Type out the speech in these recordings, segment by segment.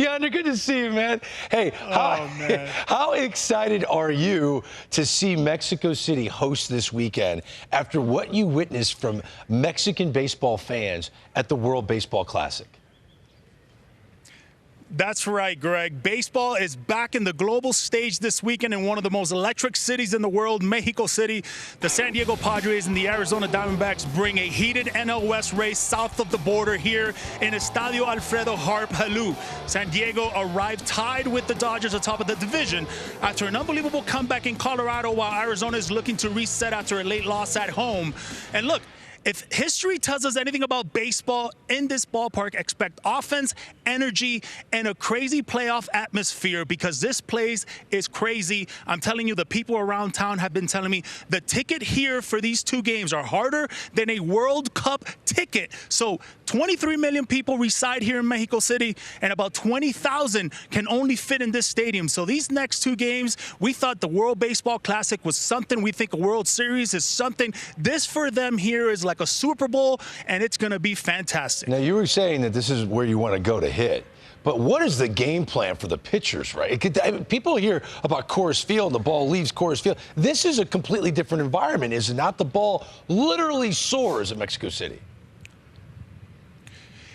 Yonder, good to see you, man. Hey, how excited are you to see Mexico City host this weekend after what you witnessed from Mexican baseball fans at the World Baseball Classic? That's right, Greg. Baseball is back in the global stage this weekend in one of the most electric cities in the world, Mexico City. The San Diego Padres and the Arizona Diamondbacks bring a heated NL West race south of the border here in Estadio Alfredo Harp Helú. San Diego arrived tied with the Dodgers atop of the division after an unbelievable comeback in Colorado, while Arizona is looking to reset after a late loss at home. And look, if history tells us anything about baseball, in this ballpark, expect offense, energy, and a crazy playoff atmosphere, because this place is crazy. I'm telling you, the people around town have been telling me the ticket here for these two games are harder than a World Cup ticket. So 23 million people reside here in Mexico City, and about 20,000 can only fit in this stadium. So these next two games, we thought the World Baseball Classic was something. We think a World Series is something. This for them here is like a Super Bowl, and it's going to be fantastic. Now, you were saying that this is where you want to go to hit, but what is the game plan for the pitchers, right? People hear about Coors Field and the ball leaves Coors Field. This is a completely different environment, is it not? The ball literally soars at Mexico City.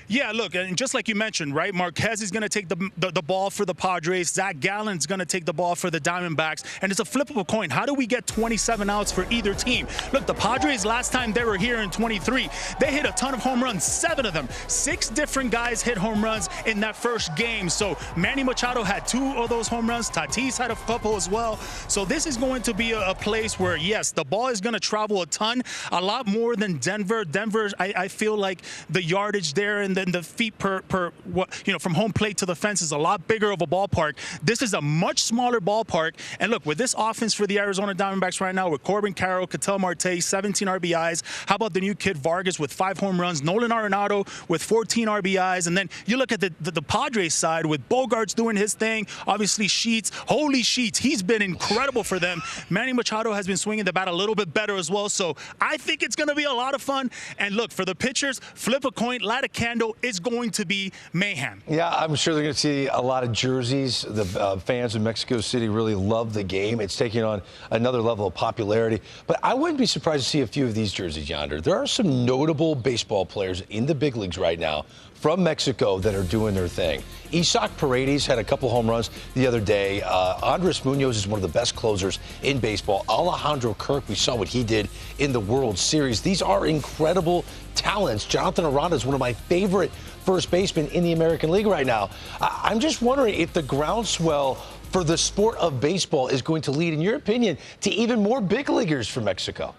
Yeah, look, and just like you mentioned, right, Marquez is going to take the ball for the Padres. Zach Gallen's going to take the ball for the Diamondbacks. And it's a flip of a coin. How do we get 27 outs for either team? Look, the Padres, last time they were here in 23, they hit a ton of home runs, 7 of them. 6 different guys hit home runs in that first game. So Manny Machado had 2 of those home runs. Tatis had a couple as well. So this is going to be a place where, yes, the ball is going to travel a ton, a lot more than Denver. Denver, I feel like the yardage there and then the feet per from home plate to the fence is a lot bigger of a ballpark. This is a much smaller ballpark. And look, with this offense for the Arizona Diamondbacks right now, with Corbin Carroll, Ketel Marte, 17 RBIs. How about the new kid Vargas with 5 home runs, Nolan Arenado with 14 RBIs. And then you look at the Padres side with Bogarts doing his thing. Obviously, Sheets, holy Sheets, he's been incredible for them. Manny Machado has been swinging the bat a little bit better as well. So I think it's going to be a lot of fun. And look, for the pitchers, flip a coin, light a candle. It's going to be mayhem. Yeah, I'm sure they're going to see a lot of jerseys. The fans in Mexico City really love the game. It's taking on another level of popularity. But I wouldn't be surprised to see a few of these jerseys, Yonder. There are some notable baseball players in the big leagues right now from Mexico that are doing their thing. Isaac Paredes had a couple home runs the other day. Andres Munoz is one of the best closers in baseball. Alejandro Kirk, we saw what he did in the World Series. These are incredible talents. Jonathan Aranda is one of my favorite first basemen in the American League right now. I'm just wondering if the groundswell for the sport of baseball is going to lead, in your opinion, to even more big leaguers from Mexico.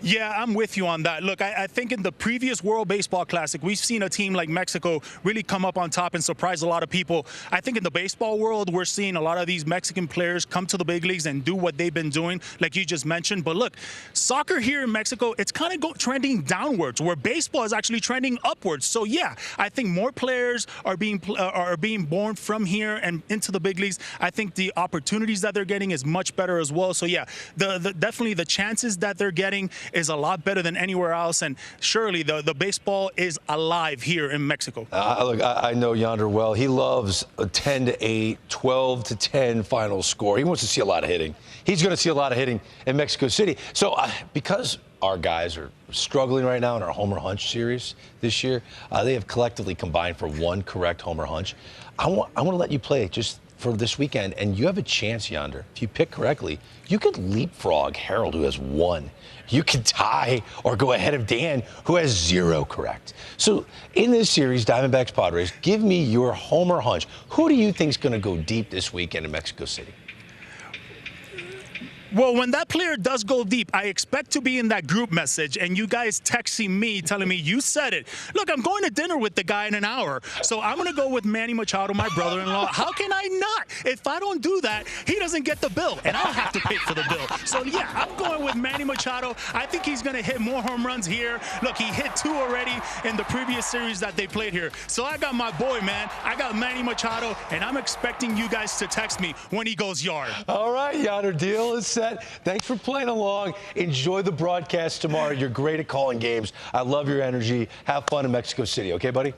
Yeah, I'm with you on that. Look, I think in the previous World Baseball Classic, we've seen a team like Mexico really come up on top and surprise a lot of people. I think in the baseball world, we're seeing a lot of these Mexican players come to the big leagues and do what they've been doing, like you just mentioned. But look, soccer here in Mexico, it's kind of trending downwards, where baseball is actually trending upwards. So yeah, I think more players are being born from here and into the big leagues. I think the opportunities that they're getting is much better as well. So yeah, definitely the chances that they're getting is a lot better than anywhere else, and surely the baseball is alive here in Mexico. Look, I know Yonder well. He loves a 10-8, 12-10 final score. He wants to see a lot of hitting. He's going to see a lot of hitting in Mexico City. So because our guys are struggling right now in our Homer Hunch series this year, they have collectively combined for 1 correct Homer Hunch. I want to let you play just for this weekend, and you have a chance, Yonder. If you pick correctly, you could leapfrog Harold, who has 1. You could tie or go ahead of Dan, who has 0 correct. So in this series, Diamondbacks Padres, give me your Homer Hunch. Who do you think is going to go deep this weekend in Mexico City? Well, when that player does go deep, I expect to be in that group message and you guys texting me, telling me, you said it. Look, I'm going to dinner with the guy in an hour, so I'm going to go with Manny Machado, my brother-in-law. How can I not? If I don't do that, he doesn't get the bill, and I'll have to pay for the bill. So, yeah, I'm going with Manny Machado. I think he's going to hit more home runs here. Look, he hit 2 already in the previous series that they played here. So I got my boy, man. I got Manny Machado, and I'm expecting you guys to text me when he goes yard. All right, Yonder, deal is set. Thanks for playing along. Enjoy the broadcast tomorrow. You're great at calling games. I love your energy. Have fun in Mexico City. Okay, buddy?